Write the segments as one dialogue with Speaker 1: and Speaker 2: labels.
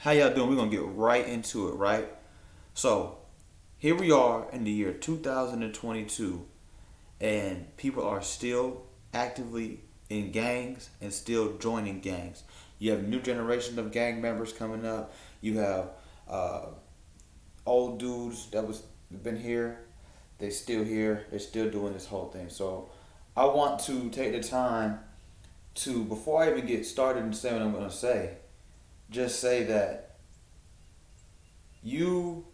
Speaker 1: How y'all doing? We're gonna get right into it, right? So here we are in the year 2022, and people are still actively in gangs and still joining gangs. You have a new generation of gang members coming up. You have uh, old dudes that was been here. They still here. They're still doing this whole thing. So I want to take the time to, before I even get started and say what I'm gonna say, just say that you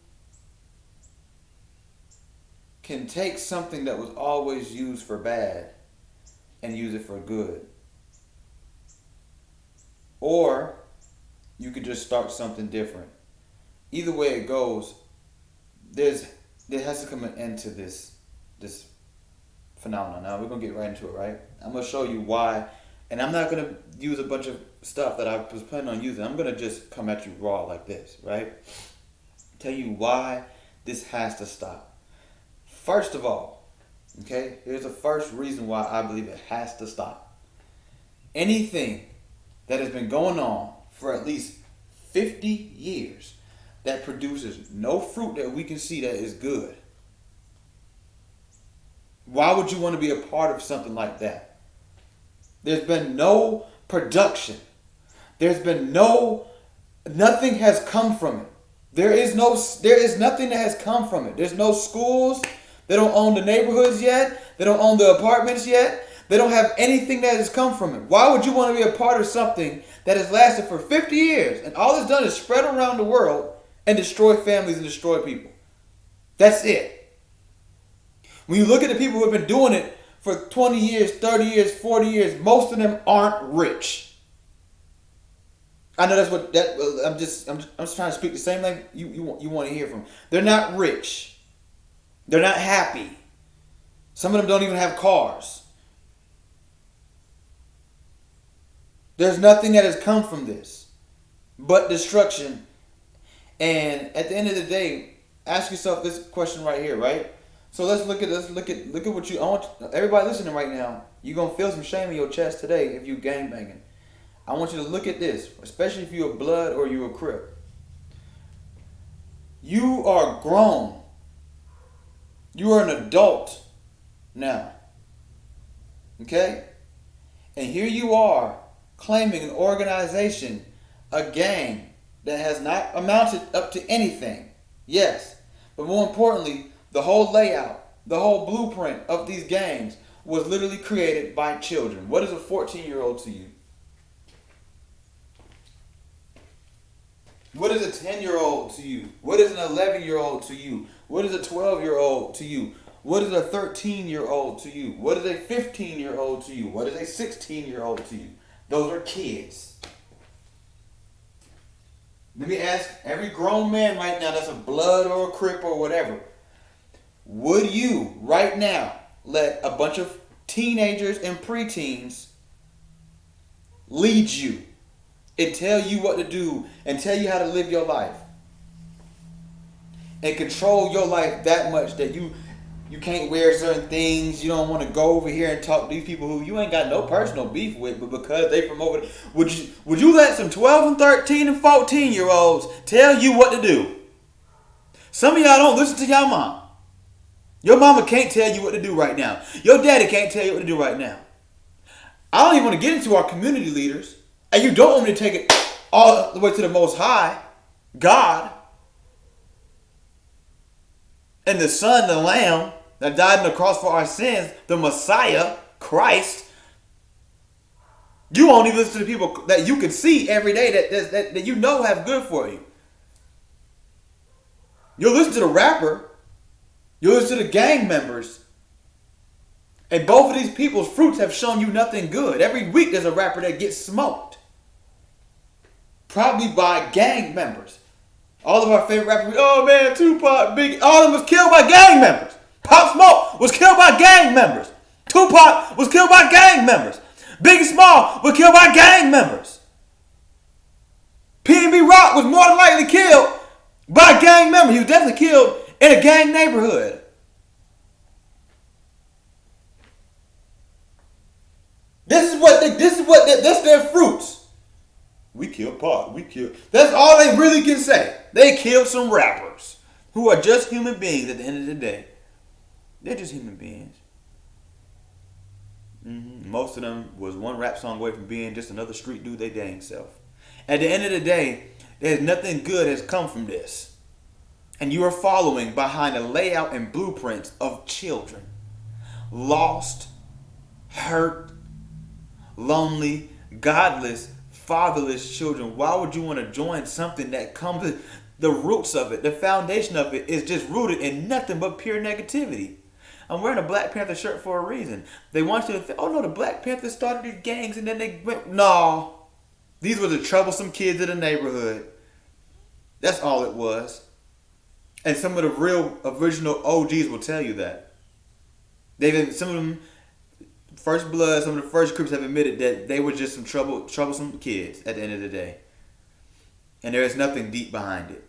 Speaker 1: can take something that was always used for bad and use it for good. Or you could just start something different. Either way it goes, there's there has to come an end to this phenomenon. Now we're gonna get right into it, right? I'm gonna show you why, and I'm not gonna use a bunch of stuff that I was planning on using. I'm gonna just come at you raw like this, right? Tell you why this has to stop. First of all, okay, here's the first reason why I believe it has to stop. Anything that has been going on for at least 50 years that produces no fruit that we can see that is good. Why would you want to be a part of something like that? There's been no production. There's been nothing has come from it. There is nothing that has come from it. There's no schools. They don't own the neighborhoods yet. They don't own the apartments yet. They don't have anything that has come from it. Why would you want to be a part of something that has lasted for 50 years and all it's done is spread around the world and destroy families and destroy people? That's it. When you look at the people who have been doing it for 20 years, 30 years, 40 years, most of them aren't rich. I know that's what that I'm just trying to speak the same language you want to hear from. They're not rich. They're not happy. Some of them don't even have cars. There's nothing that has come from this but destruction. And at the end of the day, ask yourself this question right here, right? So look at what you I want everybody listening right now. You're gonna feel some shame in your chest today if you gangbanging. I want you to look at this, especially if you're a blood or you're a Crip. You are grown. You are an adult now. Okay? And here you are claiming an organization, a gang that has not amounted up to anything. Yes. But more importantly, the whole layout, the whole blueprint of these gangs was literally created by children. What is a 14-year-old to you? What is a 10-year-old to you? What is an 11-year-old to you? What is a 12-year-old to you? What is a 13-year-old to you? What is a 15-year-old to you? What is a 16-year-old to you? Those are kids. Let me ask every grown man right now that's a blood or a Crip or whatever. Would you right now let a bunch of teenagers and preteens lead you and tell you what to do and tell you how to live your life and control your life that much that you can't wear certain things, you don't want to go over here and talk to these people who you ain't got no personal beef with, but because they from over there, would you let some 12 and 13 and 14 year olds tell you what to do? Some of y'all don't listen to y'all mom. Your mama can't tell you what to do right now. Your daddy can't tell you what to do right now. I don't even want to get into our community leaders. And you don't want me to take it all the way to the Most High, God, and the Son, the Lamb, that died on the cross for our sins, the Messiah, Christ. You won't even listen to the people that you can see every day that you know have good for you. You'll listen to the rapper. You'll listen to the gang members. And both of these people's fruits have shown you nothing good. Every week there's a rapper that gets smoked. Probably by gang members. All of our favorite rappers, oh man, Tupac, Biggie, all of them was killed by gang members. Pop Smoke was killed by gang members. Tupac was killed by gang members. Biggie Small was killed by gang members. P&B Rock was more than likely killed by a gang member. He was definitely killed in a gang neighborhood. That's their fruits. We killed Pac. We killed. That's all they really can say. They killed some rappers who are just human beings at the end of the day. They're just human beings. Most of them was one rap song away from being just another street dude they dang self. At the end of the day, there's nothing good has come from this. And you are following behind a layout and blueprints of children. Lost, hurt, lonely, godless, fatherless children. Why would you want to join something that comes, the roots of it, the foundation of it is just rooted in nothing but pure negativity? I'm wearing a Black Panther shirt for a reason. They want you to think, oh no, the Black Panthers started these gangs and then they went, no. These were the troublesome kids in the neighborhood. That's all it was. And some of the real original OGs will tell you that. Some of them, First Blood, some of the first Crips have admitted that they were just some troublesome kids at the end of the day. And there is nothing deep behind it.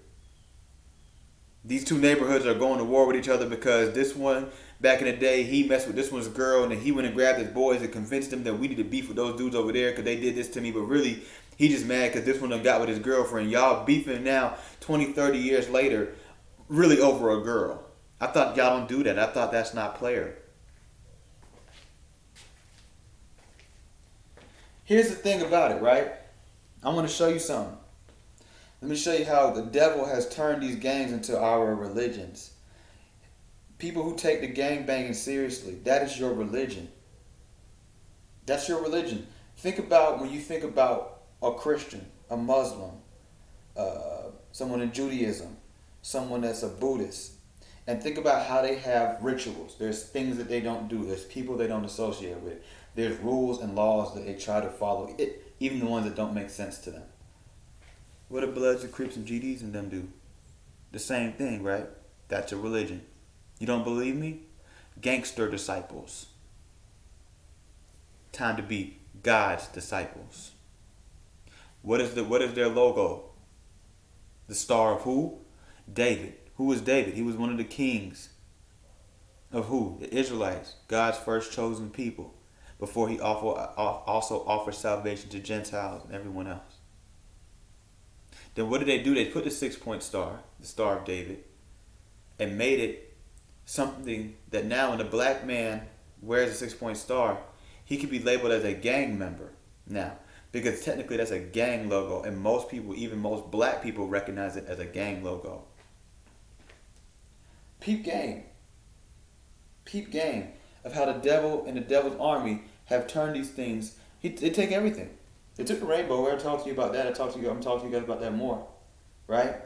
Speaker 1: These two neighborhoods are going to war with each other because this one, back in the day, he messed with this one's girl and then he went and grabbed his boys and convinced them that we need to beef with those dudes over there because they did this to me. But really, he just mad because this one done got with his girlfriend. Y'all beefing now 20, 30 years later really over a girl. I thought y'all don't do that. I thought that's not player. Here's the thing about it, right? I want to show you something. Let me show you how the devil has turned these gangs into our religions. People who take the gang banging seriously, that is your religion. That's your religion. Think about when you think about a Christian, a Muslim, someone in Judaism, someone that's a Buddhist, and think about how they have rituals. There's things that they don't do. There's people they don't associate with. There's rules and laws that they try to follow, even the ones that don't make sense to them. What do Bloods and Crips and GDs and them do? The same thing, right? That's your religion. You don't believe me? Gangster disciples. Time to be God's disciples. What is their logo? The star of who? David. Who was David? He was one of the kings of who? The Israelites, God's first chosen people, before he also offered salvation to Gentiles and everyone else. Then what did they do? They put the 6-point star, the Star of David, and made it something that now when a black man wears a 6-point star, he could be labeled as a gang member now. Because technically that's a gang logo, and most people, even most black people, recognize it as a gang logo. Peep game of how the devil and the devil's army have turned these things. They take everything. They took the rainbow. I talked to you about that. I'm talking to you guys about that more, right?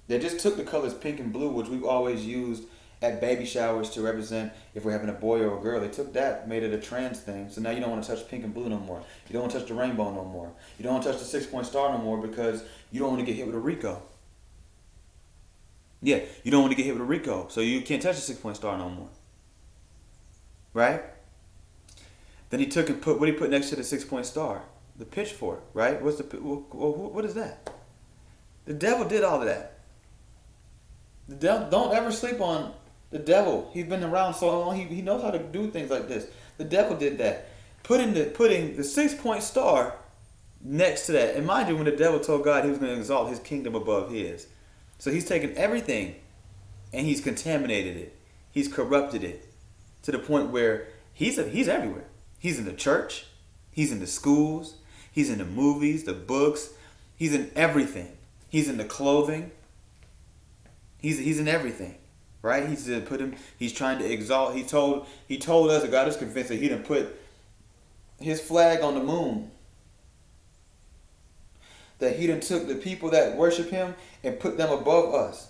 Speaker 1: They just took the colors pink and blue, which we've always used at baby showers to represent if we're having a boy or a girl. They took that, made it a trans thing. So now you don't want to touch pink and blue no more. You don't want to touch the rainbow no more. You don't want to touch the 6-point star no more because you don't want to get hit with a RICO. Yeah, you don't want to get hit with a RICO, so you can't touch the 6-point star no more. Right? Then he took and put, what he put next to the 6-point star? The pitchfork, right? What is that? The devil did all of that. The devil, don't ever sleep on the devil. He's been around so long, he knows how to do things like this. The devil did that. Putting the 6-point star next to that. And mind you, when the devil told God he was going to exalt his kingdom above his. So he's taken everything and he's contaminated it. He's corrupted it to the point where he's everywhere. He's in the church. He's in the schools. He's in the movies, the books. He's in everything. He's in the clothing. He's in everything, right? He's trying to exalt. He told us that God is convinced that he done put his flag on the moon. That he done took the people that worship him and put them above us.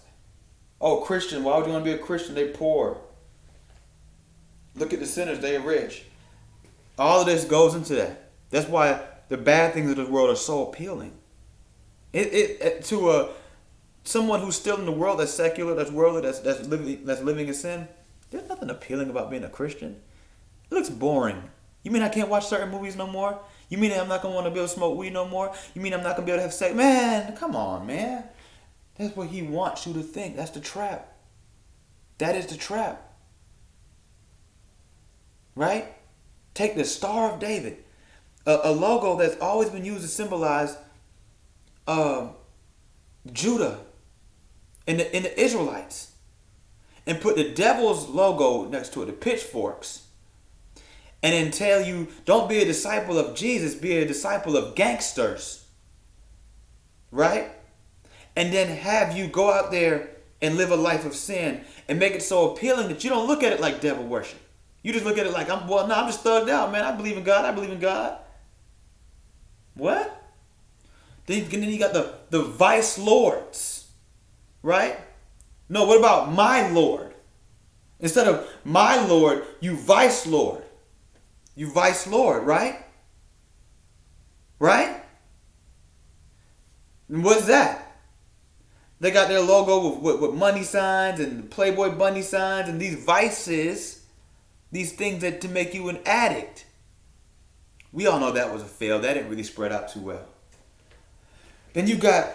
Speaker 1: Oh, Christian, why would you want to be a Christian? They poor. Look at the sinners, they are rich. All of this goes into that. That's why the bad things of this world are so appealing. To someone who's still in the world, that's secular, that's worldly, that's living in sin. There's nothing appealing about being a Christian. It looks boring. You mean I can't watch certain movies no more? You mean I'm not gonna want to be able to smoke weed no more? You mean I'm not gonna be able to have sex? Man, come on, man. That's what he wants you to think. That's the trap. That is the trap. Right? Take the Star of David, a logo that's always been used to symbolize Judah and the Israelites and put the devil's logo next to it, the pitchforks, and then tell you, don't be a disciple of Jesus, be a disciple of gangsters, right? And then have you go out there and live a life of sin and make it so appealing that you don't look at it like devil worship. You just look at it like, I'm just thugged out, man. I believe in God. I believe in God. What? Then you got the vice lords, right? No, what about my Lord? Instead of my Lord, you vice lord. You vice lord, right? Right? And what is that? They got their logo with money signs and Playboy bunny signs and these vices, these things that to make you an addict. We all know that was a fail. That didn't really spread out too well. Then you got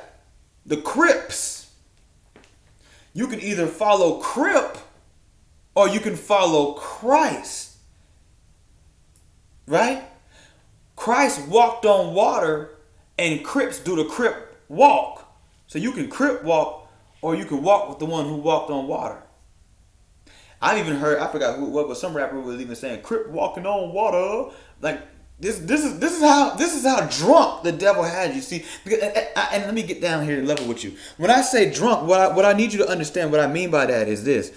Speaker 1: the Crips. You can either follow Crip or you can follow Christ. Right? Christ walked on water and Crips do the Crip walk. So you can Crip walk or you can walk with the one who walked on water. I've even heard, I forgot what was some rapper was even saying, Crip walking on water. Like this is how drunk the devil had you. See, and let me get down here and level with you. When I say drunk, what I need you to understand, what I mean by that is this: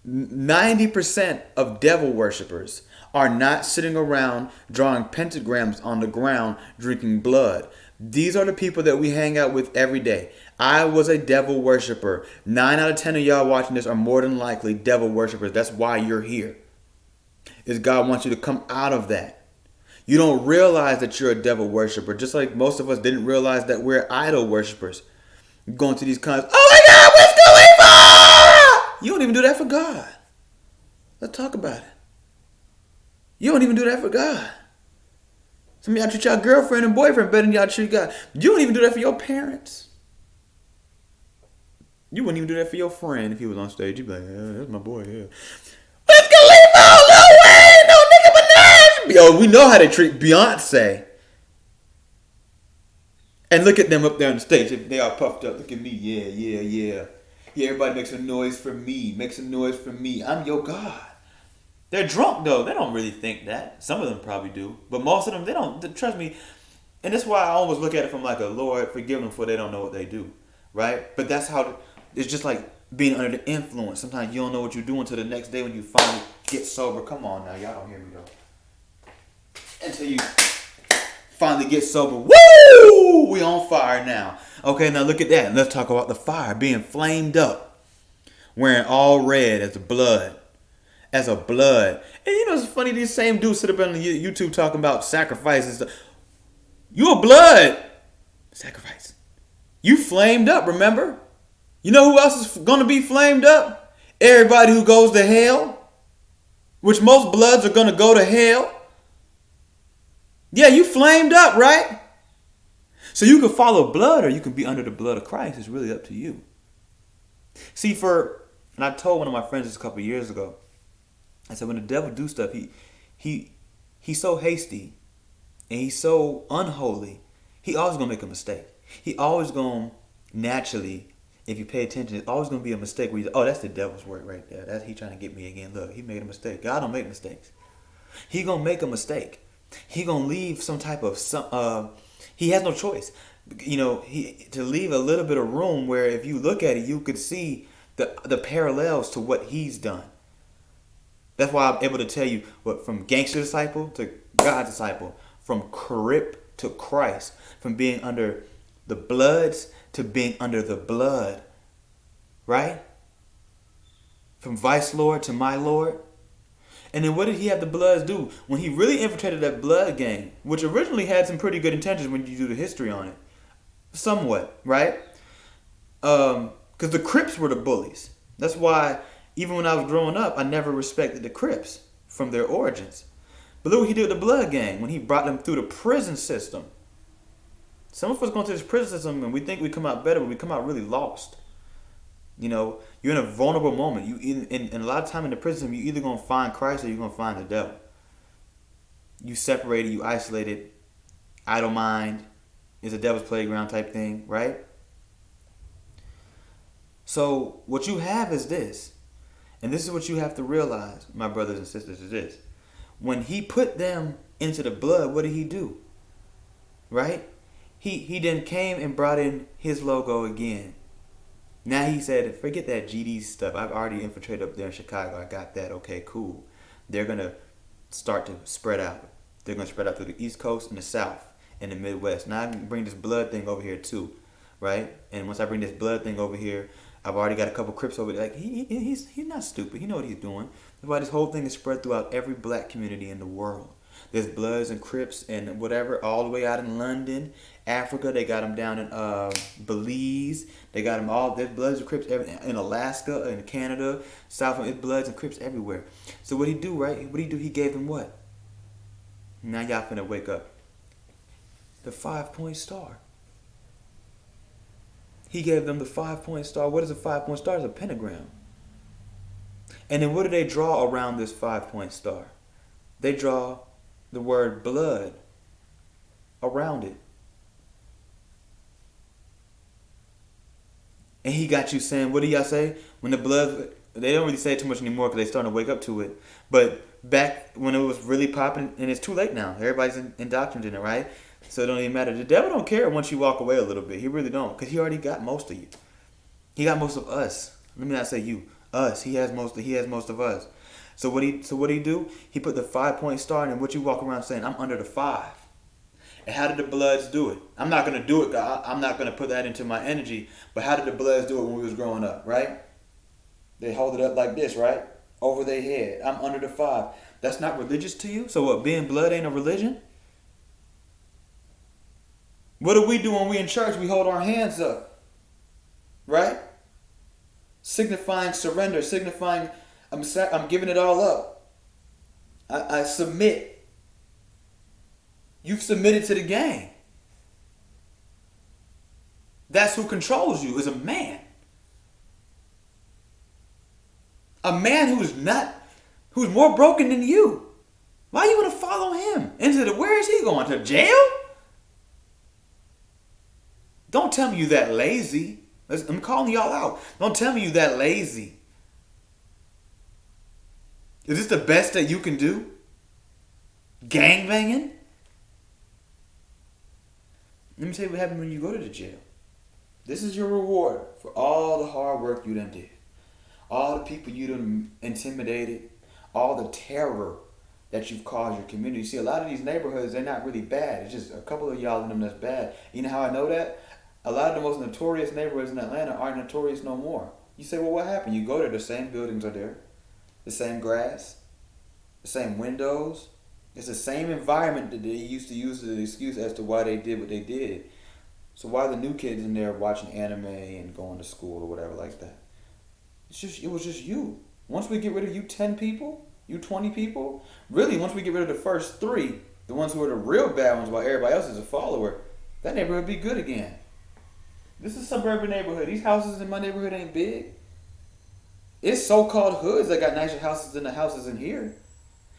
Speaker 1: 90% of devil worshippers are not sitting around drawing pentagrams on the ground, drinking blood. These are the people that we hang out with every day. I was a devil worshiper. 9 out of 10 of y'all watching this are more than likely devil worshipers. That's why you're here. Is God wants you to come out of that. You don't realize that you're a devil worshiper, just like most of us didn't realize that we're idol worshipers. Going to these cons, oh my God, what's going on? You don't even do that for God. Let's talk about it. You don't even do that for God. Some of y'all treat y'all girlfriend and boyfriend better than y'all treat God. You don't even do that for your parents. You wouldn't even do that for your friend if he was on stage. You'd be like, yeah, that's my boy, yeah. Wiz Khalifa, no way, no Nicki Minaj. Yo, we know how they treat Beyonce. And look at them up there on the stage. They all puffed up. Look at me, yeah. Yeah, everybody makes a noise for me. Makes a noise for me. I'm your God. They're drunk, though. They don't really think that. Some of them probably do. But most of them, they don't. Trust me. And that's why I always look at it from like a Lord, forgive them for they don't know what they do. Right? But that's how, it's just like being under the influence. Sometimes you don't know what you're doing until the next day when you finally get sober. Come on now. Y'all don't hear me, though. Until you finally get sober. Woo! We on fire now. Okay, now look at that. Let's talk about the fire. Being flamed up. Wearing all red as blood. As a blood. And you know, it's funny, these same dudes sit up on YouTube talking about sacrifices. You a blood sacrifice. You flamed up, remember? You know who else is going to be flamed up? Everybody who goes to hell. Which most bloods are going to go to hell. Yeah, you flamed up, right? So you can follow blood or you can be under the blood of Christ. It's really up to you. See, and I told one of my friends this a couple of years ago. I said, when the devil do stuff, he's so hasty and he's so unholy. He always gonna make a mistake. He always gonna naturally, if you pay attention, it's always gonna be a mistake where that's the devil's work right there. That's he trying to get me again. Look, he made a mistake. God don't make mistakes. He gonna make a mistake. He gonna leave some type of he has no choice. You know, to leave a little bit of room where if you look at it, you could see the parallels to what he's done. That's why I'm able to tell you what from gangster disciple to God's disciple, from Crip to Christ, from being under the bloods to being under the blood, right? From vice lord to my Lord. And then what did he have the bloods do? When he really infiltrated that blood gang, which originally had some pretty good intentions when you do the history on it, somewhat, right? Because the Crips were the bullies. That's why even when I was growing up, I never respected the Crips from their origins. But look what he did with the blood gang when he brought them through the prison system. Some of us go into this prison system and we think we come out better, but we come out really lost. You know, you're in a vulnerable moment. And a lot of time in the prison, you're either going to find Christ or you're going to find the devil. You separated, you isolated, idle mind, It's a devil's playground type thing, right? So what you have is this. And this is what you have to realize, my brothers and sisters, is this. When he put them into the blood, what did he do? Right? He then came and brought in his logo again. Now he said, forget that GD stuff. I've already infiltrated up there in Chicago. I got that. Okay, cool. They're going to start to spread out. They're going to spread out through the East Coast and the South and the Midwest. Now I can bring this blood thing over here too, right? And once I bring this blood thing over here, I've already got a couple Crips over there. Like he's not stupid. He know what he's doing. That's why this whole thing is spread throughout every black community in the world. There's Bloods and Crips and whatever all the way out in London, Africa. They got them down in Belize. They got them all. There's Bloods and Crips in Alaska and Canada, South. It's Bloods and Crips everywhere. So what he do, right? What he do? He gave them what? Now y'all finna wake up. The 5-point star. He gave them the 5-point star. What is a 5-point star? It's a pentagram. And then what do they draw around this 5-point star? They draw the word blood around it. And he got you saying, what do y'all say? When the blood, they don't really say it too much anymore because they're starting to wake up to it. But back when it was really popping, and it's too late now. Everybody's indoctrinated in it, right? So it don't even matter. The devil don't care once you walk away a little bit. He really don't, because he already got most of you. He got most of us. Let me not say you. Us. He has most of us. So what he do? He put the 5-point star in, and what you walk around saying, I'm under the 5. And how did the Bloods do it? I'm not gonna do it. I'm not gonna put that into my energy. But how did the Bloods do it when we was growing up? Right? They hold it up like this, right? Over their head. I'm under the 5. That's not religious to you? So what? Being blood ain't a religion? What do we do when we in church? We hold our hands up, right? Signifying surrender, signifying I'm giving it all up. I submit. You've submitted to the gang. That's who controls you, is a man. A man who's more broken than you. Why you want to follow him? Where is he going? To jail? Don't tell me you that lazy. I'm calling y'all out. Don't tell me you that lazy. Is this the best that you can do? Gangbanging? Let me tell you what happens when you go to the jail. This is your reward for all the hard work you done did. All the people you done intimidated. All the terror that you've caused your community. See, a lot of these neighborhoods, they're not really bad. It's just a couple of y'all in them that's bad. You know how I know that? A lot of the most notorious neighborhoods in Atlanta aren't notorious no more. You say, well, what happened? You go there, the same buildings are there. The same grass. The same windows. It's the same environment that they used to use as an excuse as to why they did what they did. So why are the new kids in there watching anime and going to school or whatever like that? It was just you. Once we get rid of you 10 people, you 20 people, really once we get rid of the first 3, the ones who are the real bad ones while everybody else is a follower, that neighborhood be good again. This is a suburban neighborhood. These houses in my neighborhood ain't big. It's so-called hoods that got nicer houses than the houses in here.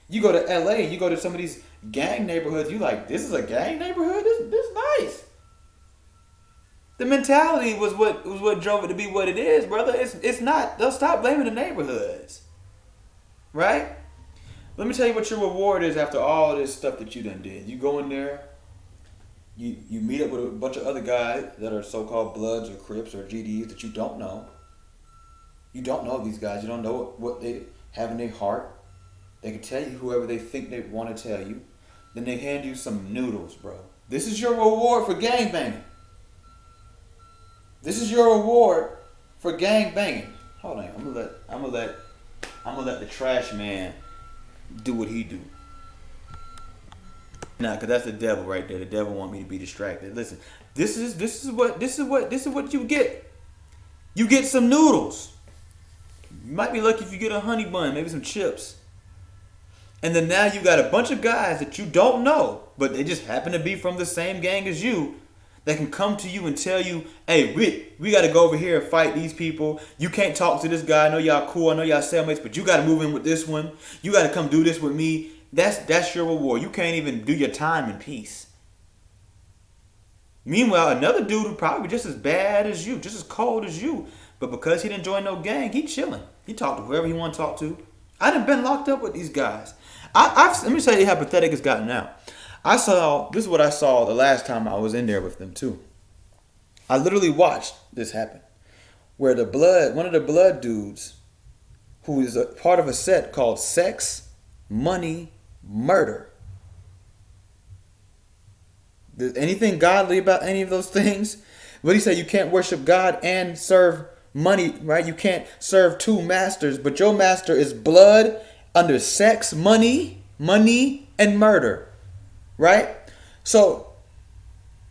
Speaker 1: You go to LA and you go to some of these gang neighborhoods, you like, this is a gang neighborhood? This nice. The mentality was what drove it to be what it is, brother. It's not. They'll stop blaming the neighborhoods. Right? Let me tell you what your reward is after all this stuff that you done did. You go in there, you meet up with a bunch of other guys that are so-called Bloods or Crips or GDs that you don't know. You don't know these guys. You don't know what they have in their heart. They can tell you whoever they think they want to tell you. Then they hand you some noodles, bro. This is your reward for gangbanging. This is your reward for gangbanging. Hold on, I'm gonna let the trash man do what he do. Nah, cause that's the devil right there. The devil want me to be distracted. Listen, this is what you get. You get some noodles. You might be lucky if you get a honey bun, maybe some chips. And then now you got a bunch of guys that you don't know, but they just happen to be from the same gang as you, that can come to you and tell you, hey, we got to go over here and fight these people. You can't talk to this guy. I know y'all cool. I know y'all cellmates, but you got to move in with this one. You got to come do this with me. That's your reward. You can't even do your time in peace. Meanwhile, another dude who probably just as bad as you, just as cold as you, but because he didn't join no gang, he chilling. He talked to whoever he want to talk to. I done been locked up with these guys. Let me tell you how pathetic it's gotten now. This is what I saw the last time I was in there with them too. I literally watched this happen. Where one of the blood dudes, who is a part of a set called Sex, Money, Murder. There's anything godly about any of those things? What he said, you can't worship God and serve money, right? You can't serve two masters, but your master is blood under sex, money, and murder, right? So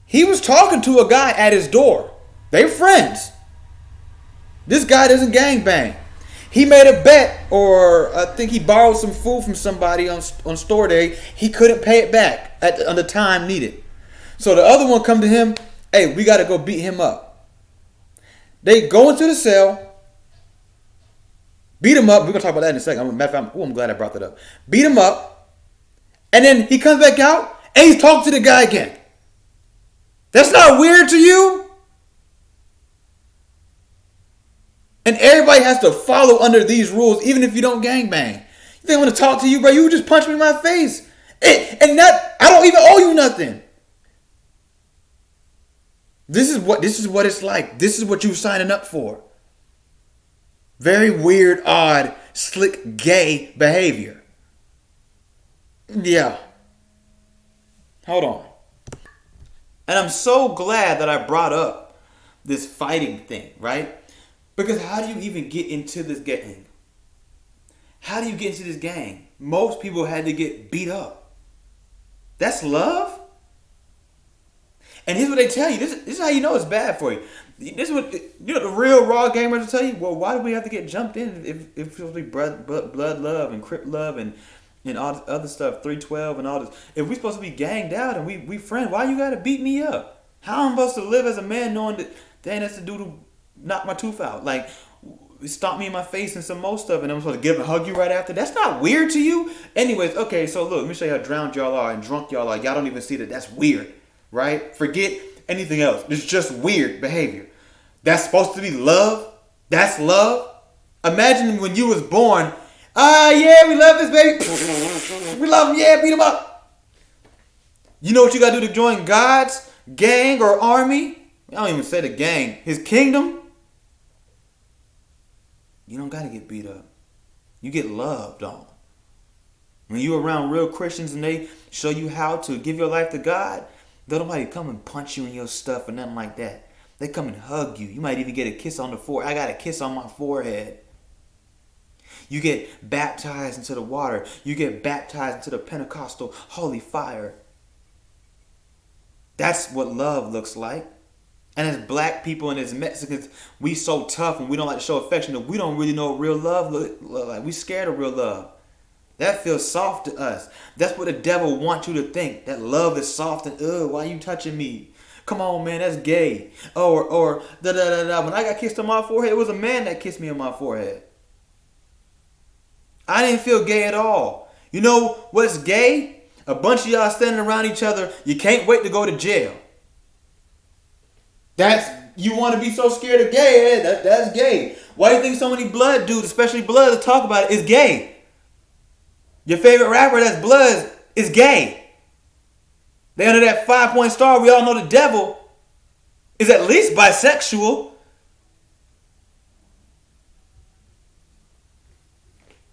Speaker 1: he was talking to a guy at his door. They're friends. This guy doesn't gangbang. He made a bet, or I think he borrowed some food from somebody on store day. He couldn't pay it back on the time needed. So the other one come to him, hey, we got to go beat him up. They go into the cell, beat him up. We're going to talk about that in a second. I'm glad I brought that up. Beat him up, and then he comes back out, and he's talking to the guy again. That's not weird to you? And everybody has to follow under these rules, even if you don't gangbang. You think I want to talk to you, bro? You just punch me in my face. And that, I don't even owe you nothing. This is what it's like. This is what you're signing up for. Very weird, odd, slick, gay behavior. Yeah. Hold on. And I'm so glad that I brought up this fighting thing, right? Because how do you even get into this gang? How do you get into this gang? Most people had to get beat up. That's love? And here's what they tell you. This is how you know it's bad for you. This is what the real raw gamers will tell you. Well, why do we have to get jumped in if it's supposed to be blood love and Crip love and all this other stuff, 312 and all this. If we're supposed to be ganged out and we friends, why you got to beat me up? How am I supposed to live as a man knowing that, dang, that's the dude who knock my tooth out, like stomp me in my face and some more stuff, and I'm supposed to give and hug you right after? That's not weird to you? Anyways, okay, so look, let me show you how drowned y'all are and drunk y'all are. Y'all don't even see that that's weird, right? Forget anything else. It's just weird behavior. That's supposed to be love? That's love? Imagine when you was born, yeah, we love this baby. We love him, yeah, beat him up. You know what you gotta do to join God's gang or army? I don't even say the gang. His kingdom? You don't got to get beat up. You get loved on. When you're around real Christians and they show you how to give your life to God, don't nobody come and punch you in your stuff or nothing like that. They come and hug you. You might even get a kiss on the forehead. I got a kiss on my forehead. You get baptized into the water. You get baptized into the Pentecostal holy fire. That's what love looks like. And as black people and as Mexicans, we so tough and we don't like to show affection that we don't really know what real love look like. We scared of real love. That feels soft to us. That's what the devil wants you to think. That love is soft and, why you touching me? Come on, man, that's gay. Or da-da-da-da. When I got kissed on my forehead, it was a man that kissed me on my forehead. I didn't feel gay at all. You know what's gay? A bunch of y'all standing around each other. You can't wait to go to jail. You want to be so scared of gay, that's gay. Why do you think so many blood dudes, especially blood, that talk about it, is gay? Your favorite rapper that's blood is gay. They under that 5-point star, we all know the devil is at least bisexual.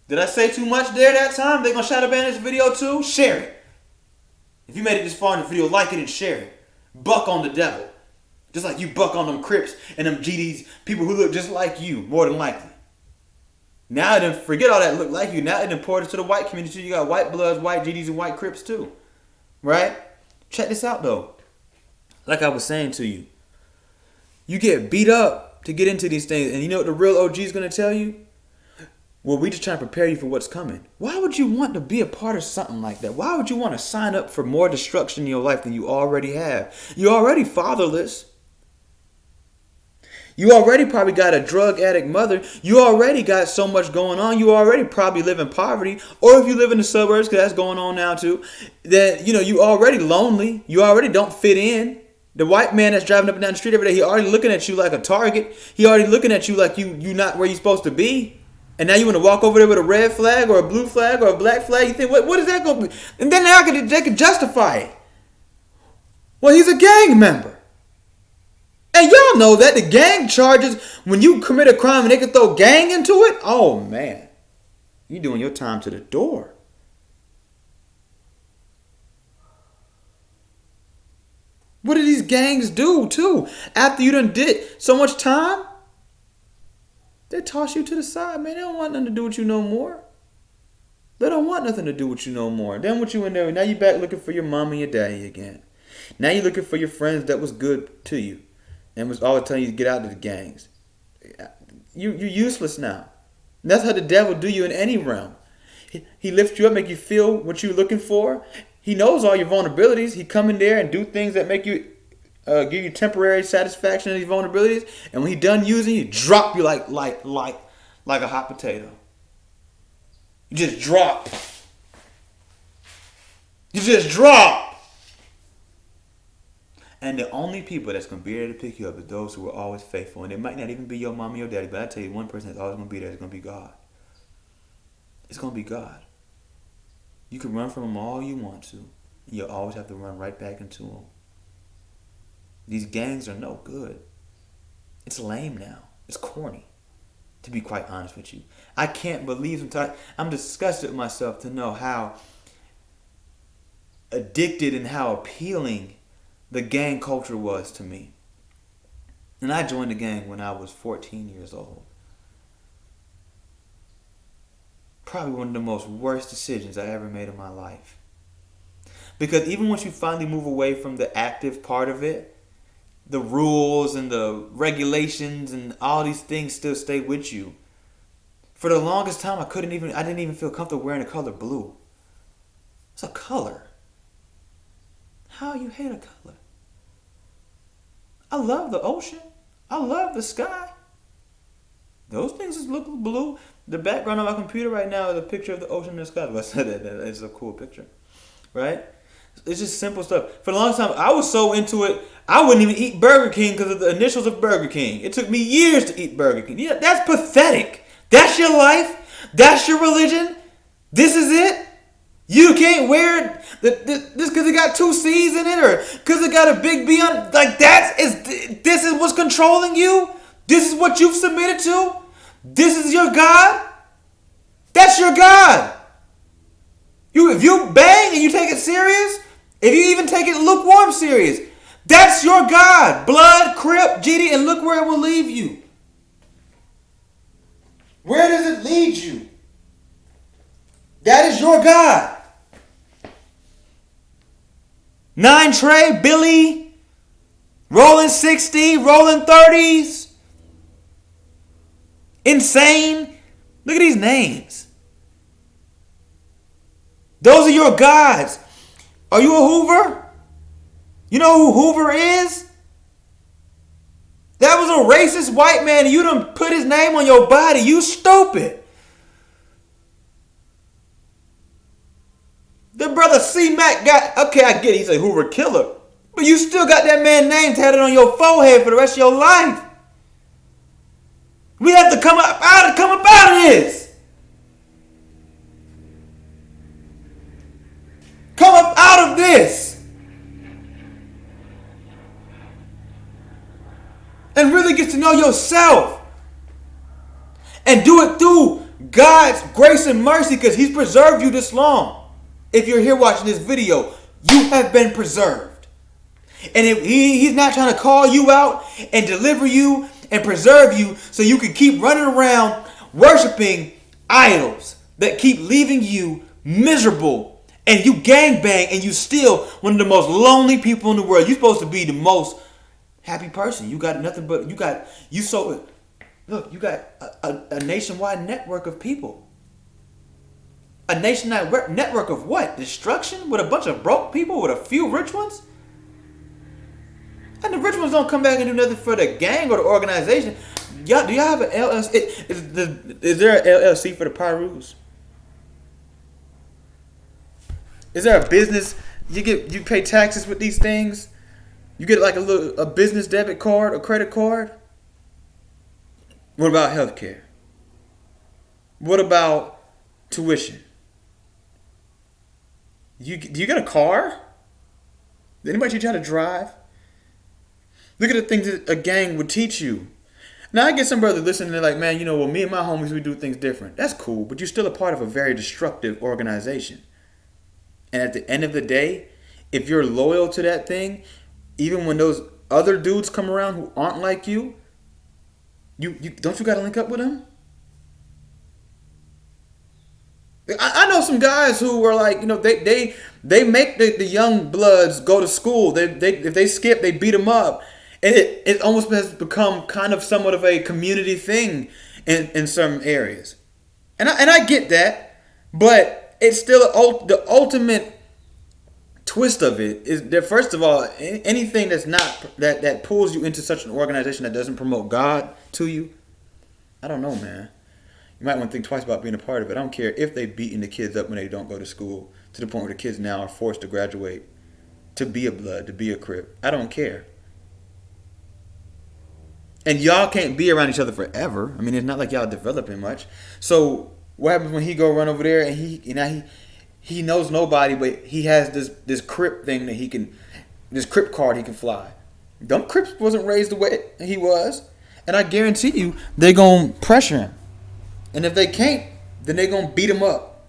Speaker 1: Did I say too much there that time? They gonna shadow ban this video too? Share it. If you made it this far in the video, like it and share it. Buck on the devil. Just like you buck on them Crips and them GDs, people who look just like you, more than likely. Now then, forget all that look like you. Now it's important to the white community. You got white Bloods, white GDs, and white Crips too. Right? Check this out though. Like I was saying to you, you get beat up to get into these things, and you know what the real OG is going to tell you? Well, we just trying to prepare you for what's coming. Why would you want to be a part of something like that? Why would you want to sign up for more destruction in your life than you already have? You're already fatherless. You already probably got a drug addict mother. You already got so much going on. You already probably live in poverty. Or if you live in the suburbs, because that's going on now too, that, you already lonely. You already don't fit in. The white man that's driving up and down the street every day, he already looking at you like a target. He already looking at you like you not where you supposed to be. And now you want to walk over there with a red flag or a blue flag or a black flag. You think, what is that going to be? And then they can justify it. Well, he's a gang member. And y'all know that the gang charges, when you commit a crime and they can throw gang into it, oh man, you doing your time to the door. What do these gangs do too? After you done did so much time, they toss you to the side, man. They don't want nothing to do with you no more. They don't want nothing to do with you no more. Then what you in there, now you back looking for your mom and your daddy again. Now you're looking for your friends that was good to you and was always telling you to get out of the gangs. You're useless now. And that's how the devil do you in any realm. He lifts you up, make you feel what you're looking for. He knows all your vulnerabilities. He come in there and do things that make you, give you temporary satisfaction in these vulnerabilities. And when he done using you, drop you like a hot potato. You just drop. You just drop. And the only people that's going to be there to pick you up are those who are always faithful. And it might not even be your mom or your daddy, but I tell you, one person that's always going to be there is going to be God. It's going to be God. You can run from him all you want to. And you'll always have to run right back into him. These gangs are no good. It's lame now. It's corny, to be quite honest with you. I can't believe sometimes. I'm disgusted with myself to know how addicted and how appealing the gang culture was to me. And I joined the gang when I was 14 years old. Probably one of the most worst decisions I ever made in my life. Because even once you finally move away from the active part of it, the rules and the regulations and all these things still stay with you. For the longest time, I didn't even feel comfortable wearing the color blue. It's a color. How you hate a color? I love the ocean. I love the sky. Those things just look blue. The background on my computer right now is a picture of the ocean and the sky. I said that it's a cool picture, right? It's just simple stuff. For a long time, I was so into it, I wouldn't even eat Burger King because of the initials of Burger King. It took me years to eat Burger King. Yeah, that's pathetic. That's your life. That's your religion. This is it. You can't wear this because it got 2 C's in it, or because it got a big B on. Like this is what's controlling you. This is what you've submitted to. This is your God. That's your God. If you bang and you take it serious, if you even take it lukewarm serious, that's your God. Blood, Crip, GD, and look where it will leave you. Where does it lead you? That is your God. 9 Trey, Billy, rolling 60, rolling 30s. Insane. Look at these names. Those are your gods. Are you a Hoover? You know who Hoover is? That was a racist white man and you done put his name on your body. You stupid. The brother C-Mac got, okay, I get it, he's a Hoover killer. But you still got that man's name tatted on your forehead for the rest of your life. We have to come up out of this. Come up out of this. And really get to know yourself. And do it through God's grace and mercy, because he's preserved you this long. If you're here watching this video, you have been preserved. And if he's not trying to call you out and deliver you and preserve you so you can keep running around worshiping idols that keep leaving you miserable, and you gangbang and you still one of the most lonely people in the world. You're supposed to be the most happy person. You got nothing but you got a nationwide network of people. A nationwide network of what? Destruction? With a bunch of broke people? With a few rich ones? And the rich ones don't come back and do nothing for the gang or the organization. Do y'all have an LLC? Is there an LLC for the Pyrus? Is there a business? You pay taxes with these things? You get like a business debit card or credit card. What about healthcare? What about tuition? Do you get a car? Did anybody teach you how to drive? Look at the things that a gang would teach you. Now I get some brothers listening, they're like, man, well, me and my homies, we do things different. That's cool, but you're still a part of a very destructive organization. And at the end of the day, if you're loyal to that thing, even when those other dudes come around who aren't like you, you don't you got to link up with them? I know some guys who are like, they make the young bloods go to school. If they skip, they beat them up. And it almost has become kind of somewhat of a community thing in some areas. And I get that, but it's still the ultimate twist of it is that, first of all, anything that's not that pulls you into such an organization that doesn't promote God to you, I don't know, man. You might want to think twice about being a part of it. I don't care if they beating the kids up when they don't go to school to the point where the kids now are forced to graduate to be a blood, to be a Crip. I don't care. And y'all can't be around each other forever. I mean, it's not like y'all developing much. So what happens when he go run over there and he knows nobody, but he has this Crip thing that this Crip card he can fly. Them Crips wasn't raised the way he was. And I guarantee you, they're going to pressure him. And if they can't, then they're going to beat him up.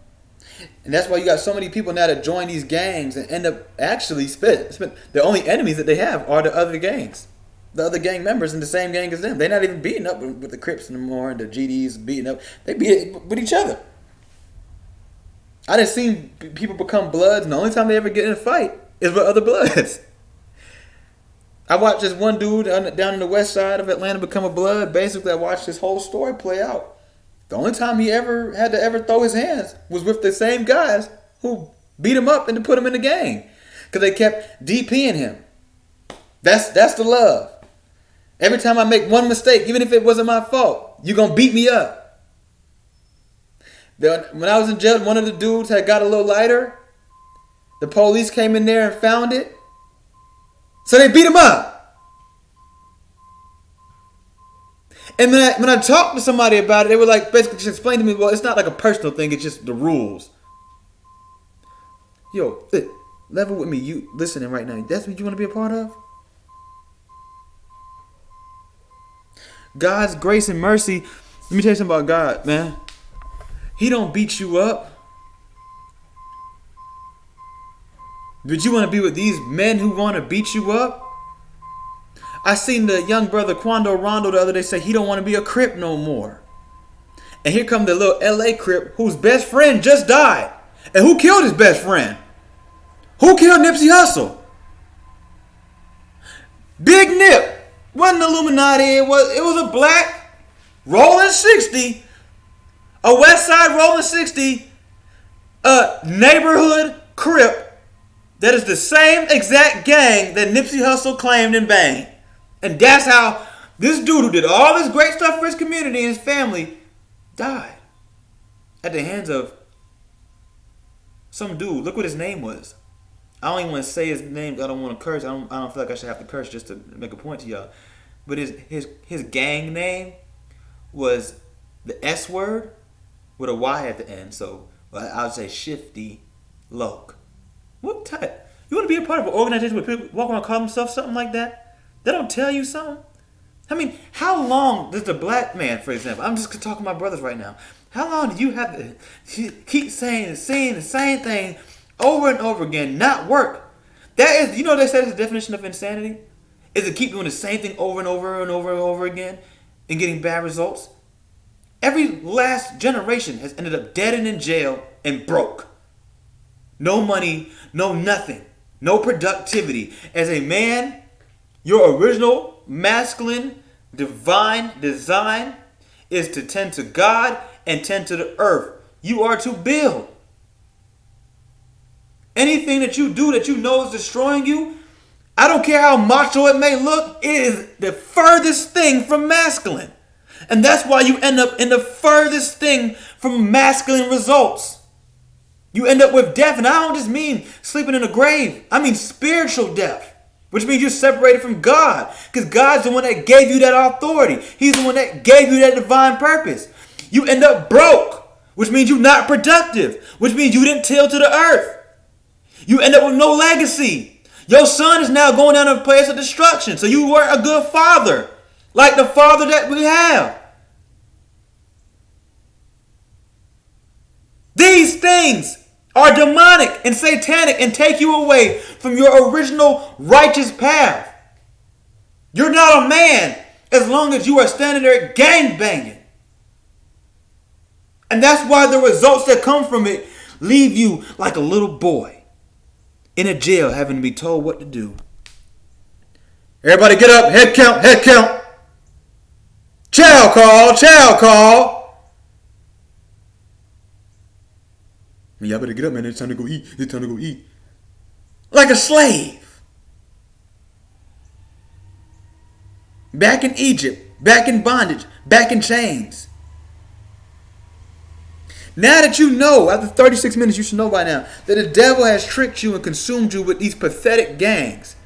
Speaker 1: And that's why you got so many people now that join these gangs and end up actually the only enemies that they have are the other gangs. The other gang members in the same gang as them. They're not even beating up with the Crips anymore and the GDs beating up. They beat it with each other. I done seen people become bloods, and the only time they ever get in a fight is with other bloods. I watched this one dude down in the west side of Atlanta become a blood. Basically, I watched this whole story play out. The only time he ever had to throw his hands was with the same guys who beat him up and to put him in the gang. Because they kept DPing him. That's the love. Every time I make one mistake, even if it wasn't my fault, you're going to beat me up. When I was in jail, one of the dudes had got a little lighter. The police came in there and found it. So they beat him up. And when I talked to somebody about it, they were like, basically just explain to me, well, it's not like a personal thing, it's just the rules. Yo, level with me, you listening right now. That's what you want to be a part of? God's grace and mercy. Let me tell you something about God, man. He don't beat you up. But you want to be with these men who want to beat you up? I seen the young brother Quando Rondo the other day say he don't want to be a Crip no more. And here come the little LA Crip whose best friend just died. And who killed his best friend? Who killed Nipsey Hussle? Big Nip. Wasn't Illuminati. It was a black rolling 60. A West Side rolling 60. A neighborhood Crip. That is the same exact gang that Nipsey Hussle claimed and banged. And that's how this dude who did all this great stuff for his community and his family died. At the hands of some dude. Look what his name was. I don't even want to say his name. I don't want to curse. I don't feel like I should have to curse just to make a point to y'all. But his gang name was the S word with a Y at the end. So I would say Shifty Loke. What type? You want to be a part of an organization where people walk around and call themselves something like that? They don't tell you something? I mean, how long does the black man, for example, I'm just talking to my brothers right now. How long do you have to keep saying the same thing over and over again, not work? That is, they said is the definition of insanity? Is to keep doing the same thing over and over and over and over again and getting bad results? Every last generation has ended up dead and in jail and broke. No money, no nothing, no productivity. As a man, your original masculine divine design is to tend to God and tend to the earth. You are to build. Anything that you do that you know is destroying you, I don't care how macho it may look, it is the furthest thing from masculine. And that's why you end up in the furthest thing from masculine results. You end up with death, and I don't just mean sleeping in a grave. I mean spiritual death. which means you're separated from God, because God's the one that gave you that authority. He's the one that gave you that divine purpose. You end up broke, which means you're not productive, which means you didn't till to the earth. You end up with no legacy. Your son is now going down a place of destruction. So you weren't a good father, like the father that we have. These things are demonic and satanic and take you away from your original righteous path. You're not a man as long as you are standing there gang banging. And that's why the results that come from it leave you like a little boy in a jail having to be told what to do. Everybody get up, head count, head count. Chow call, chow call. Y'all better get up, man. It's time to go eat. It's time to go eat. Like a slave. Back in Egypt. Back in bondage. Back in chains. Now that you know, after 36 minutes, you should know by now, that the devil has tricked you and consumed you with these pathetic gangs.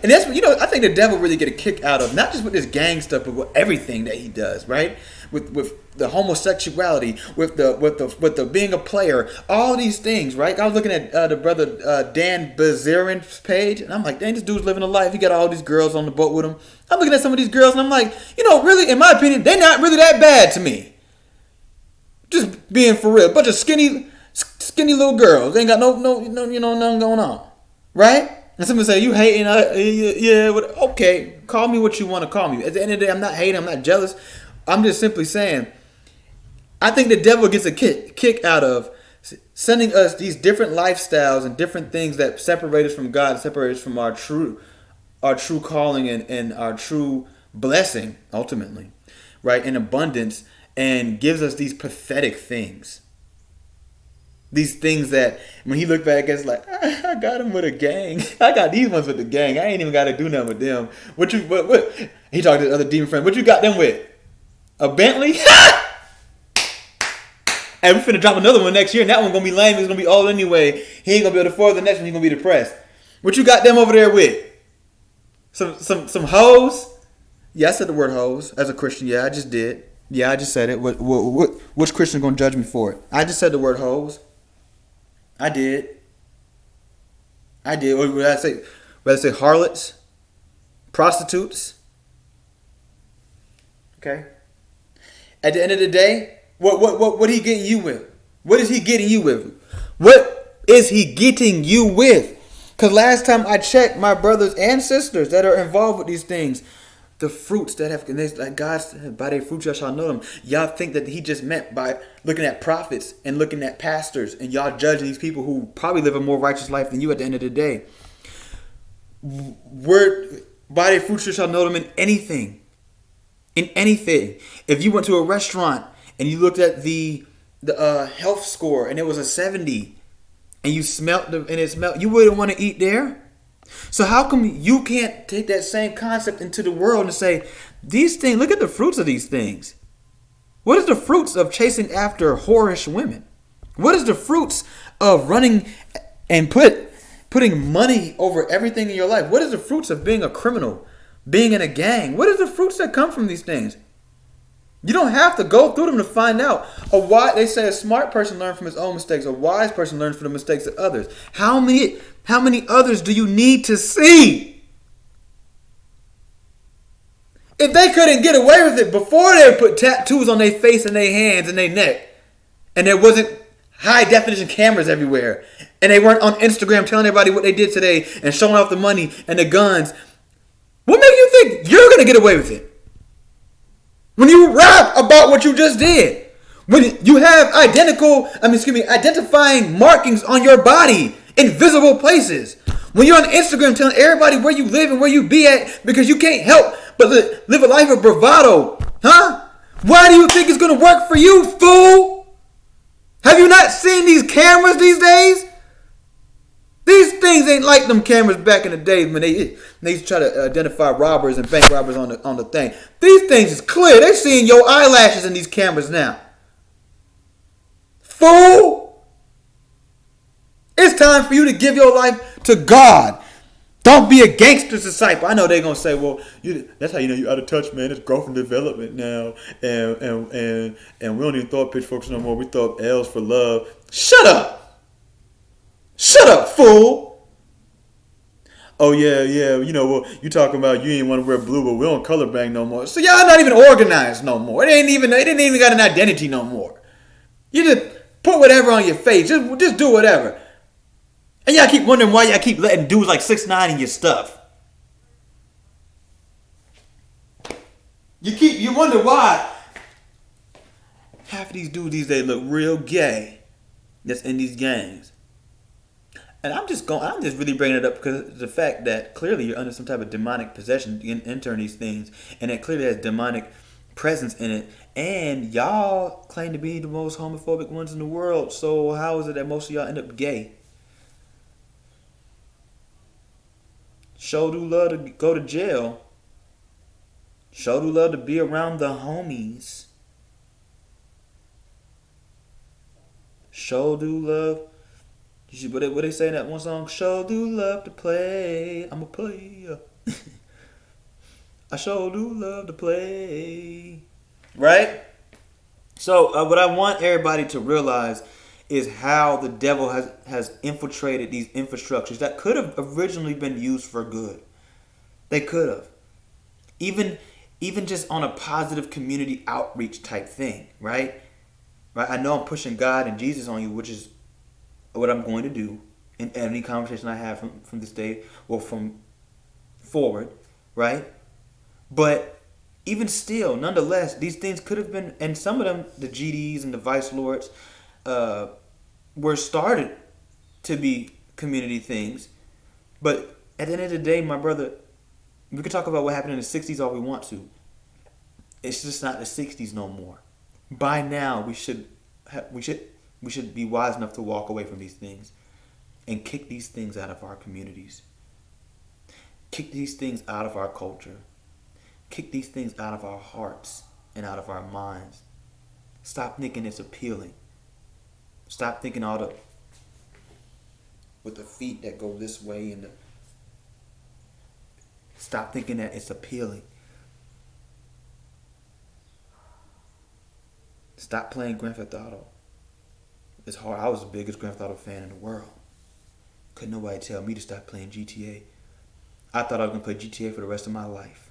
Speaker 1: And that's what, I think the devil really get a kick out of, not just with this gang stuff, but with everything that he does, right? With the homosexuality, with the being a player, all these things, right? I was looking at the brother Dan Bazarin's page, and I'm like, dang, this dude's living a life. He got all these girls on the boat with him. I'm looking at some of these girls, and I'm like, really, in my opinion, they're not really that bad to me. Just being for real, bunch of skinny little girls. They ain't got no nothing going on, right? And somebody say, you hating? Yeah, okay, call me what you want to call me. At the end of the day, I'm not hating, I'm not jealous. I'm just simply saying, I think the devil gets a kick out of sending us these different lifestyles and different things that separate us from God, separate us from our true calling and our true blessing, ultimately, right, in abundance, and gives us these pathetic things. These things that when he looked back, it's like, I got him with a gang. I got these ones with the gang. I ain't even got to do nothing with them. What? He talked to the other demon friend. What you got them with? A Bentley? And we're finna drop another one next year, and that one's gonna be lame. It's gonna be old anyway. He ain't gonna be able to afford the next one. He's gonna be depressed. What you got them over there with? Some hoes? Yeah, I said the word hoes as a Christian. Yeah, I just did. Yeah, I just said it. Which Christian gonna judge me for it? I just said the word hoes. I did. What did I say? Would I say harlots? Prostitutes? Okay. At the end of the day, what he getting you with? What is he getting you with? What is he getting you with? Because last time I checked, my brothers and sisters that are involved with these things, the fruits that have, like God said, by their fruits y'all shall know them. Y'all think that he just meant by looking at prophets and looking at pastors and y'all judging these people who probably live a more righteous life than you at the end of the day. By their fruits you shall know them in anything. In anything. If you went to a restaurant and you looked at the health score and it was a 70 and you smelt you wouldn't want to eat there. So how come you can't take that same concept into the world and say, these things, look at the fruits of these things. What is the fruits of chasing after whorish women? What is the fruits of running and putting money over everything in your life? What is the fruits of being a criminal, being in a gang? What is the fruits that come from these things? You don't have to go through them to find out. They say a smart person learns from his own mistakes. A wise person learns from the mistakes of others. How many others do you need to see? If they couldn't get away with it before they put tattoos on their face and their hands and their neck, and there wasn't high definition cameras everywhere, and they weren't on Instagram telling everybody what they did today and showing off the money and the guns, what makes you think you're going to get away with it? When you rap about what you just did, when you have identifying markings on your body in visible places, when you're on Instagram telling everybody where you live and where you be at because you can't help but live a life of bravado, huh? Why do you think it's going to work for you, fool? Have you not seen these cameras these days? These things ain't like them cameras back in the day when they used to try to identify robbers and bank robbers on the thing. These things is clear. They're seeing your eyelashes in these cameras now. Fool! It's time for you to give your life to God. Don't be a gangster's disciple. I know they're gonna say, "Well, that's how you know you're out of touch, man. It's growth and development now, and we don't even throw up pitchforks no more. We throw up L's for love." Shut up, fool. Oh yeah. Well, you talking about you ain't want to wear blue, but we don't color bang no more. So y'all not even organized no more. It didn't even got an identity no more. You just put whatever on your face. Just do whatever. And y'all keep wondering why y'all keep letting dudes like 6ix9ine in your stuff. You wonder why half of these dudes these days look real gay that's in these gangs. And I'm just really bringing it up because of the fact that clearly you're under some type of demonic possession entering these things, and it clearly has demonic presence in it. And y'all claim to be the most homophobic ones in the world. So how is it that most of y'all end up gay? Sure do love to go to jail. Sure do love to be around the homies. Sure do love. What they say in that one song? Sure do love to play. I'm a player. I sure do love to play. Right? So what I want everybody to realize is how the devil has infiltrated these infrastructures that could have originally been used for good. They could have. Even just on a positive community outreach type thing, right? Right? I know I'm pushing God and Jesus on you, which is what I'm going to do in any conversation I have from this day or from forward, right? But even still, nonetheless, these things could have been, and some of them, the GDs and the Vice Lords, were started to be community things. But at the end of the day, my brother, we could talk about what happened in the 60s all we want to. It's just not the 60s no more. By now, we should be wise enough to walk away from these things and kick these things out of our communities. Kick these things out of our culture. Kick these things out of our hearts and out of our minds. Stop thinking it's appealing. Stop thinking with the feet that go this way and stop thinking that it's appealing. Stop playing Grand Theft Auto. It's hard. I was the biggest Grand Theft Auto fan in the world. Couldn't nobody tell me to stop playing GTA. I thought I was going to play GTA for the rest of my life.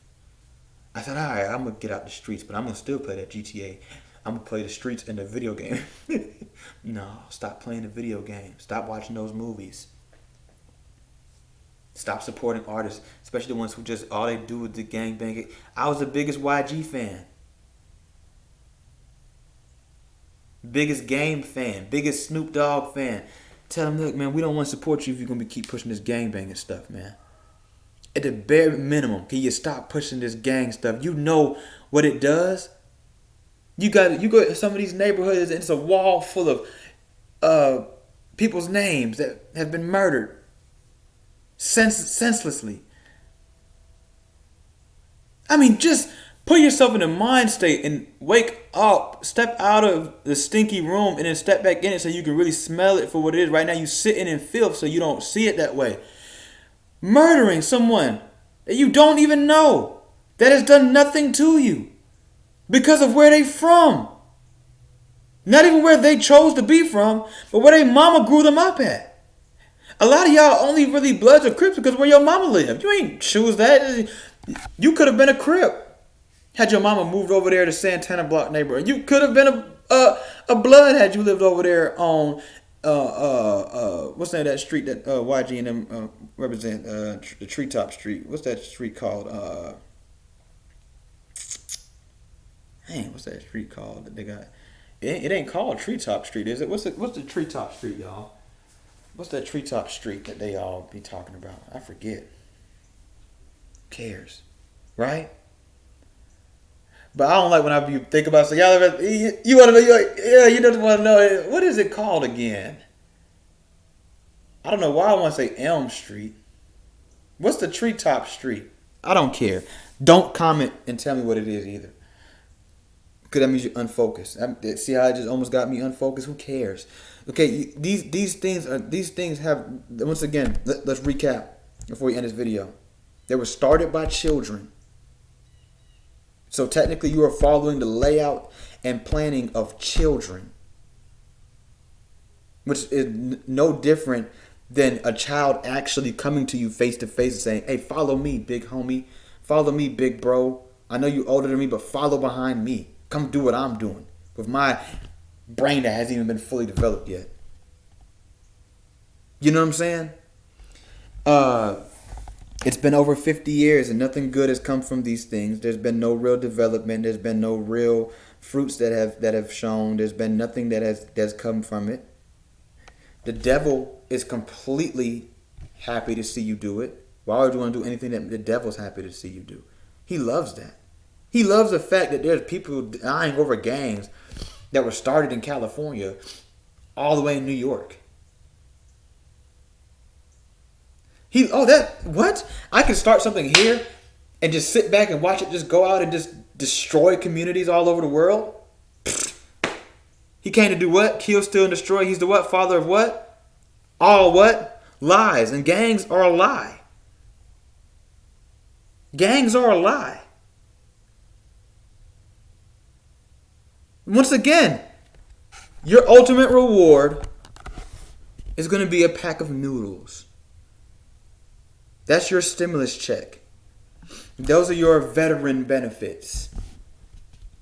Speaker 1: I said, all right, I'm going to get out the streets, but I'm going to still play that GTA. I'm going to play the streets in the video game. No, stop playing the video game. Stop watching those movies. Stop supporting artists, especially the ones who just, all they do is the gangbang. I was the biggest YG fan. Biggest Game fan. Biggest Snoop Dogg fan. Tell them, look, man, we don't want to support you if you're going to keep pushing this gangbanging stuff, man. At the bare minimum, can you stop pushing this gang stuff? You know what it does? You go to some of these neighborhoods and it's a wall full of people's names that have been murdered senselessly. I mean, just put yourself in a mind state and wake up. Step out of the stinky room and then step back in it so you can really smell it for what it is. Right now you're sitting in filth so you don't see it that way. Murdering someone that you don't even know, that has done nothing to you because of where they from. Not even where they chose to be from, but where their mama grew them up at. A lot of y'all only really Bloods or Crips because where your mama lived. You ain't choose that. You could have been a Crip had your mama moved over there to Santana Block neighborhood. You could have been a Blood had you lived over there on what's the name of that street that YG and them represent, the Treetop Street. What's that street called? What's that street called that they got? It ain't called Treetop Street, is it? What's the Treetop Street, y'all? What's that Treetop Street that they all be talking about? I forget. Who cares, right? But I don't like when I think about so y'all ever, you want to know, you just want to know, what is it called again? I don't know why I want to say Elm Street. What's the Treetop Street? I don't care. Don't comment and tell me what it is either. Because that means you're unfocused. See how I just almost got me unfocused? Who cares? Okay, these things have, once again, let's recap. before we end this video. They were started by children. So technically you are following the layout and planning of children, which is no different than a child actually coming to you face to face and saying, hey, follow me, big homie. Follow me, big bro. I know you're older than me, but follow behind me. Come do what I'm doing with my brain that hasn't even been fully developed yet. You know what I'm saying? It's been over 50 years and nothing good has come from these things. There's been no real development. There's been no real fruits that have shown. There's been nothing that's come from it. The devil is completely happy to see you do it. Why would you want to do anything that the devil's happy to see you do? He loves that. He loves the fact that there's people dying over gangs that were started in California all the way in New York. What? I can start something here and just sit back and watch it just go out and just destroy communities all over the world? He came to do what? Kill, steal, and destroy. He's the what? Father of what? All what? Lies. And gangs are a lie. Gangs are a lie. Once again, your ultimate reward is going to be a pack of noodles. That's your stimulus check. Those are your veteran benefits.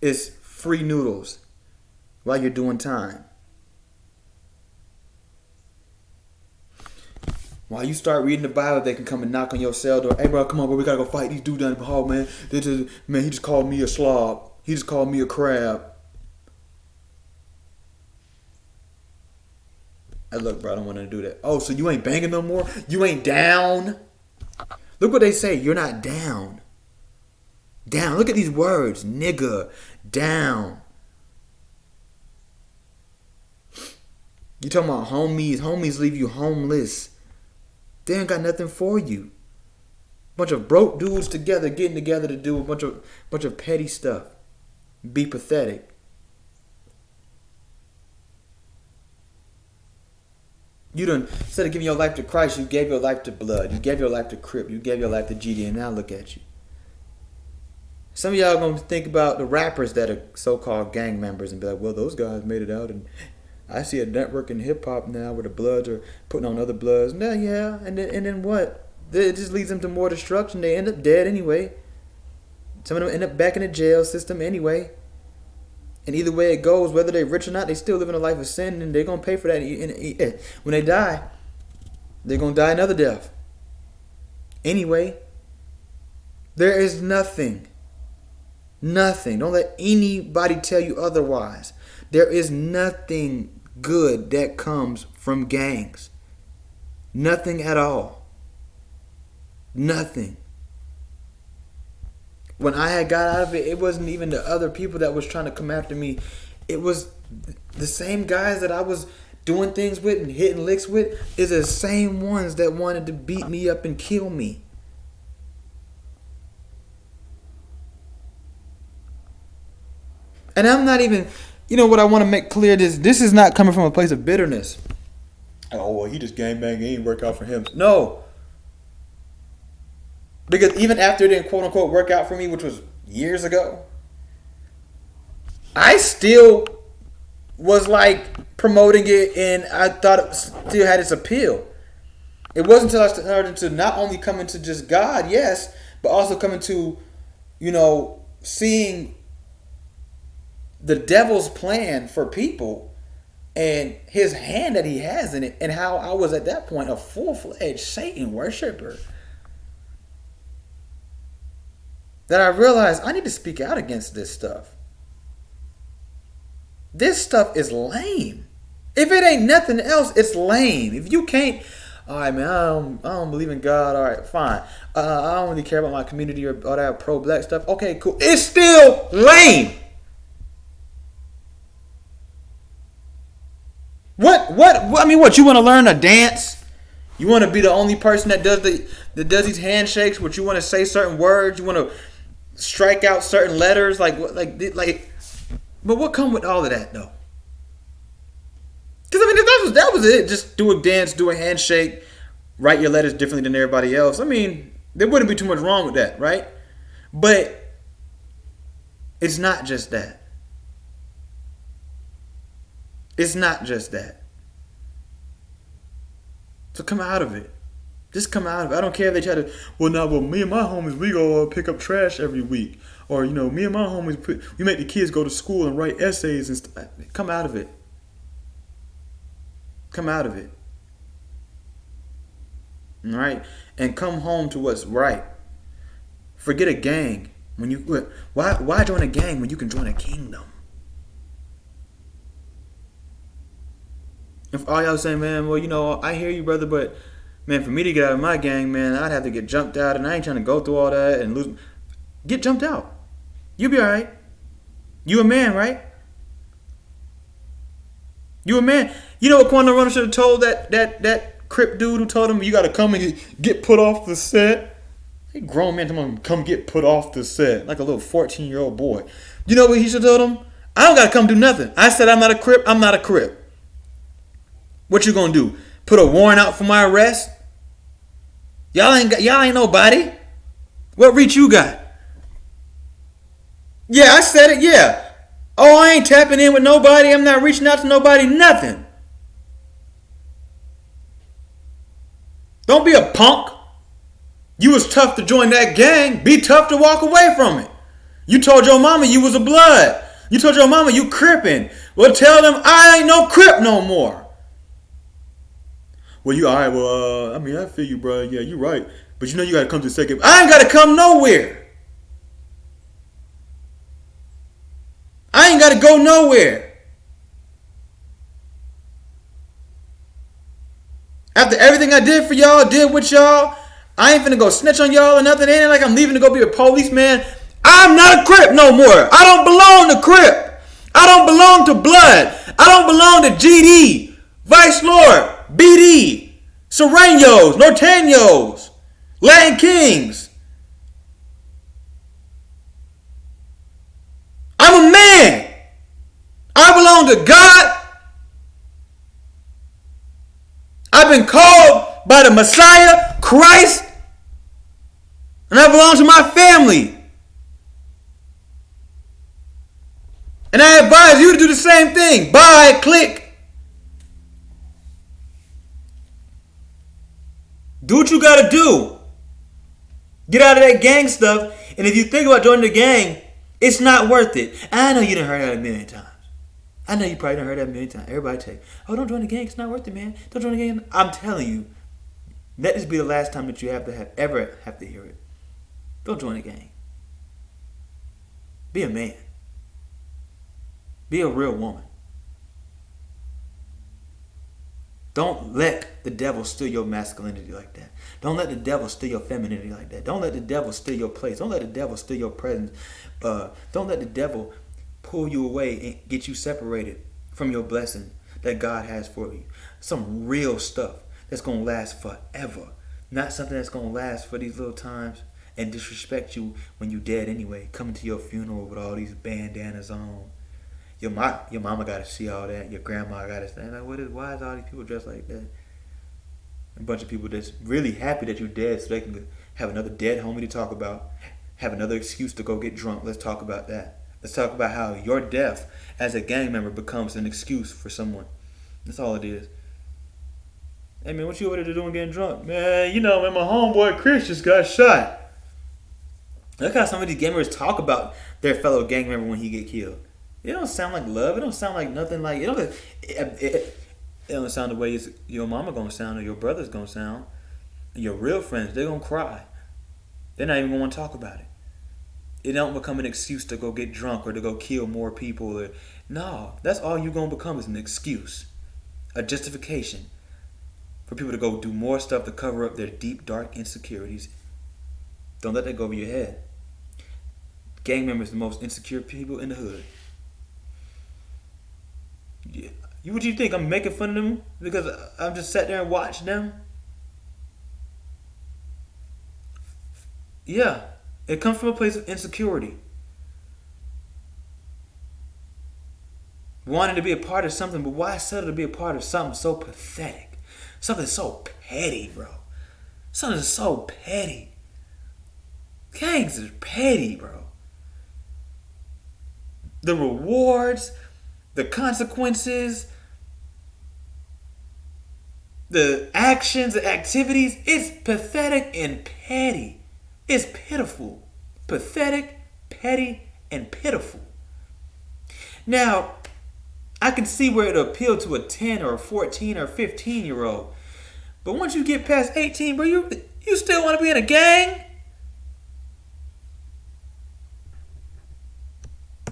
Speaker 1: It's free noodles while you're doing time. While you start reading the Bible, they can come and knock on your cell door. Hey, bro, come on, bro. We got to go fight these dudes down the hall, man. Man, he just called me a slob. He just called me a crab. Hey, look, bro, I don't want to do that. Oh, so you ain't banging no more? You ain't down? Look what they say. You're not down. Down. Look at these words. Nigga. Down. You talking about homies. Homies leave you homeless. They ain't got nothing for you. Bunch of broke dudes together getting together to do a bunch of petty stuff. Be pathetic. You done, instead of giving your life to Christ, you gave your life to blood. You gave your life to Crips. You gave your life to GD, and now look at you. Some of y'all going to think about the rappers that are so-called gang members and be like, well, those guys made it out, and I see a network in hip-hop now where the Bloods are putting on other Bloods. No, yeah, and then what? It just leads them to more destruction. They end up dead anyway. Some of them end up back in the jail system anyway. And either way it goes, whether they're rich or not, they still living a life of sin, and they're going to pay for that. And when they die, they're going to die another death. Anyway, there is nothing. Don't let anybody tell you otherwise. There is nothing good that comes from gangs. Nothing at all. Nothing. When I had got out of it, it wasn't even the other people that was trying to come after me. It was the same guys that I was doing things with and hitting licks with is the same ones that wanted to beat me up and kill me. And I'm not even, what I want to make clear, this is not coming from a place of bitterness. Oh, well, he just gangbang, he ain't work out for him. No. Because even after it didn't quote unquote work out for me, which was years ago, I still was like promoting it and I thought it still had its appeal. It wasn't until I started to not only come into just God, yes, but also come into, seeing the devil's plan for people and his hand that he has in it, and how I was at that point a full-fledged Satan worshiper. That I realized I need to speak out against this stuff. This stuff is lame. If it ain't nothing else, it's lame. If you can't, all right, man, I don't believe in God. All right, fine. I don't really care about my community or all that pro-black stuff. Okay, cool. It's still lame. What? You want to learn a dance? You want to be the only person that does these handshakes? What, you want to say certain words? You want to strike out certain letters? But what come with all of that though? Because if that was it, just do a dance, do a handshake, write your letters differently than everybody else. I mean, there wouldn't be too much wrong with that, right? But it's not just that. It's not just that. So come out of it. Just come out of it. I don't care if they try to, well, me and my homies, we go pick up trash every week. Or, me and my homies, we make the kids go to school and write essays and stuff. Come out of it. Come out of it. All right? And come home to what's right. Forget a gang. Why join a gang when you can join a kingdom? If all y'all saying, man, well, I hear you, brother, but man, for me to get out of my gang, man, I'd have to get jumped out, and I ain't trying to go through all that and lose. Get jumped out. You'll be all right. You a man, right? You a man. You know what Quando Runner should have told that Crip dude who told him you got to come and get put off the set? A grown man told him come get put off the set like a little 14-year-old boy. You know what he should have told him? I don't got to come do nothing. I said I'm not a Crip. I'm not a Crip. What you gonna do? Put a warrant out for my arrest? Y'all ain't nobody. What reach you got? Yeah, I said it, yeah. Oh, I ain't tapping in with nobody. I'm not reaching out to nobody, nothing. Don't be a punk. You was tough to join that gang. Be tough to walk away from it. You told your mama you was a blood. You told your mama you crippin'. Well, tell them I ain't no Crip no more. Well, you all right? Well, I feel you, bro. Yeah, you right. But you got to come to the second. I ain't got to come nowhere. I ain't got to go nowhere. After everything I did for y'all, did with y'all, I ain't finna go snitch on y'all or nothing. It ain't like I'm leaving to go be a policeman. I'm not a Crip no more. I don't belong to Crip. I don't belong to Blood. I don't belong to GD, Vice Lord, BD, Serenos, Norteños, Latin Kings. I'm a man. I belong to God. I've been called by the Messiah, Christ, and I belong to my family. And I advise you to do the same thing. Bye, click. Do what you gotta do. Get out of that gang stuff. And if you think about joining the gang, it's not worth it. I know you done heard that a million times. I know you probably done heard that a million times. Everybody tell you, oh, don't join the gang. It's not worth it, man. Don't join the gang. I'm telling you, let this be the last time that you ever have to hear it. Don't join the gang. Be a man. Be a real woman. Don't let the devil steal your masculinity like that. Don't let the devil steal your femininity like that. Don't let the devil steal your place. Don't let the devil steal your presence. Don't let the devil pull you away and get you separated from your blessing that God has for you. Some real stuff that's going to last forever. Not something that's going to last for these little times and disrespect you when you're dead anyway. Coming to your funeral with all these bandanas on. Your mama got to see all that. Your grandma got to say, like, why is all these people dressed like that? A bunch of people that's really happy that you're dead so they can have another dead homie to talk about. Have another excuse to go get drunk. Let's talk about that. Let's talk about how your death as a gang member becomes an excuse for someone. That's all it is. Hey, man, what you over there doing getting drunk? Man, my homeboy Crips just got shot. Look how some of these gamers talk about their fellow gang member when he get killed. It don't sound like love. It don't sound like nothing like... It don't sound the way your mama gonna sound or your brother's gonna sound. Your real friends, they're gonna cry. They're not even gonna want to talk about it. It don't become an excuse to go get drunk or to go kill more people. No, that's all you're gonna become is an excuse. A justification for people to go do more stuff to cover up their deep, dark insecurities. Don't let that go over your head. Gang members are the most insecure people in the hood. Yeah. What do you think? I'm making fun of them because I'm just sat there and watched them? Yeah. It comes from a place of insecurity. Wanting to be a part of something, but why settle to be a part of something so pathetic? Something so petty, bro.
Speaker 2: Something is so petty. Gangs is petty, bro. The rewards, the consequences, the actions, the activities, it's pathetic and petty. It's pitiful. Pathetic, petty, and pitiful. Now, I can see where it'll appeal to a 10 or a 14 or 15-year-old. But once you get past 18, bro, you still want to be in a gang?